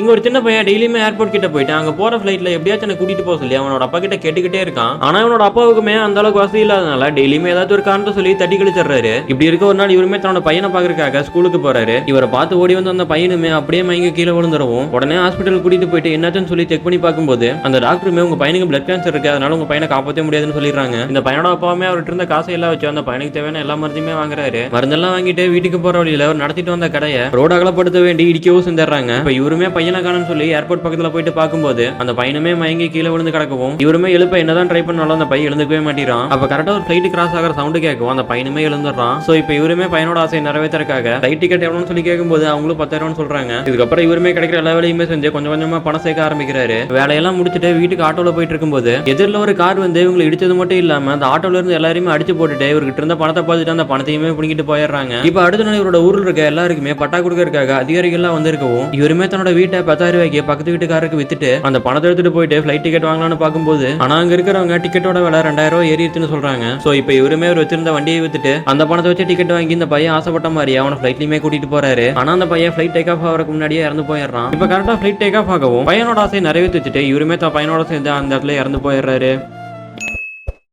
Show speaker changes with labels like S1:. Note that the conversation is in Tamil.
S1: இங்க ஒரு சின்ன பையன் டெய்லியுமே ஏர்போர்ட் கிட்ட போயிட்டு அங்க போற ஃபிளைட்ல எப்படியாச்சும் என்ன கூட்டிட்டு போக சொல்லி அவனோட அப்பா கிட்ட கேட்டுக்கிட்டே இருக்கான். ஆனா அவனோட அப்பாவுக்குமே அந்த அளவுக்கு வசதி இல்லாதனால டெய்லியுமே ஏதாச்சும் ஒரு காரணத்தை சொல்லி தட்டி கழிச்சிடுறாரு. இப்படி இருக்க ஒரு நாள் இவருமே தன்னோட பையனை பாக்குறதுக்காக ஸ்கூலுக்கு போறாரு. இவரை பார்த்து ஓடி வந்து அந்த பையனுமே அப்படியே மயங்கி கீழே விழுந்துருவோம். உடனே ஹாஸ்பிட்டல் கூட்டிட்டு போயிட்டு என்னாச்சுன்னு சொல்லி செக் பண்ணி பார்க்கும்போது அந்த டாக்டருமே உங்க பையனுக்கு பிளட் கேன்சர் இருக்கு, அதனால உங்க பையனை காப்பாற்ற முடியாதுன்னு சொல்லிடுறாங்க. இந்த பையனோட அப்பாவுமே அவர்கிட்ட இருந்த காசை எல்லாம் வச்சு அந்த பையனுக்கு தேவையான எல்லா மருந்துமே வாங்குறாரு. மருந்தெல்லாம் வாங்கிட்டு வீட்டுக்கு போற வழியில அவர் நடத்திட்டு வந்த கடையை ரோடு அகலப்படுத்த வேண்டி இடிக்கவும் செஞ்சாங்க. இப்ப இவருமே பையனை காணும்னு சொல்லி ஏர்போர்ட் பக்கத்துல போயிட்டு பார்க்கும்போது அந்த பையனுமே மயங்கி கீழே விழுந்து கிடக்கவும் இவருமே எழுப்ப என்னதான் ட்ரை பண்ணாலும் அந்த பையன் எழுந்துக்கவே மாட்டேறான். அப்ப கரெக்டா ஒரு ஃபிளைட் கிராஸ் ஆகிற சவுண்ட் கேட்கும், அந்த பையனுமே எழுந்துடுறான். சோ இப்ப இவருமே பையனோட ஆசையை நிறைவேற்றறதுக்காக ஃபிளைட் டிக்கெட் எவ்வளவுன்னு சொல்லி கேட்கும்போது அவங்களும் 10,000 சொல்றாங்க. இதுக்கப்புறம் இவருமே கிடைக்கிற எல்லா வேலையுமே செஞ்சு கொஞ்சம் கொஞ்சமா பணம் சேர்க்க ஆரம்பிக்கிறாரு. வேலையெல்லாம் முடிச்சுட்டு வீட்டுக்கு ஆட்டோல போயிட்டு இருக்கும்போது எதிரில் ஒரு கார் வந்து இவங்களை இடிச்சது மட்டும் இல்லாம அந்த ஆட்டோல இருந்து எல்லாருமே அடிச்சு போட்டுட்டு இவர்கிட்ட இருந்த பணத்தை பார்த்துட்டு அந்த பணத்தையுமே பிடிக்கிட்டு போயிடுறாங்க. இப்ப அடுத்த நாள் இவரோட ஊர்ல இருக்க எல்லாருக்குமே பட்டா கொடுக்கறதுக்காக அதிகாரிகள்லாம் வந்திருக்கவும் இவருமே தன்னோட வீட்டை 10,000 ரூபாய்க்கு பக்கத்து வீட்டுக்காரருக்கு வித்துட்டு அந்த பணத்தை எடுத்துட்டு போயிட்டு ஃபிளைட் டிக்கெட் வாங்கலாம்னு பார்க்கும்போது ஆனா அங்க இருக்கிறவங்க டிக்கெட்டோட விலை 2,000 ரூபாய் ஏறிடுச்சுன்னு சொல்றாங்க. சோ இப்போ இவருமே ஒரு வச்சிருந்த வண்டியை வித்துட்டு அந்த பணத்தை வச்சு டிக்கெட் வாங்கி இந்த பையன் ஆசைப்பட்ட மாதிரி அவனை ஃபிளைட்லயுமே கூட்டிட்டு போறாரு. ஆனா அந்த பையன் ஃபிளைட் டேக் ஆஃப் ஆகிறதுக்கு முன்னாடியே இறந்து போயிடுறான். இப்ப கரெக்டா ஃபிளைட் டேக் ஆஃப் ஆகவும் பையனோட ஆசையை நிறைவேற்றி வச்சுட்டு இவருமே பையனோட சேர்ந்து அந்த இடத்துல இறந்து போயிடுறாரு.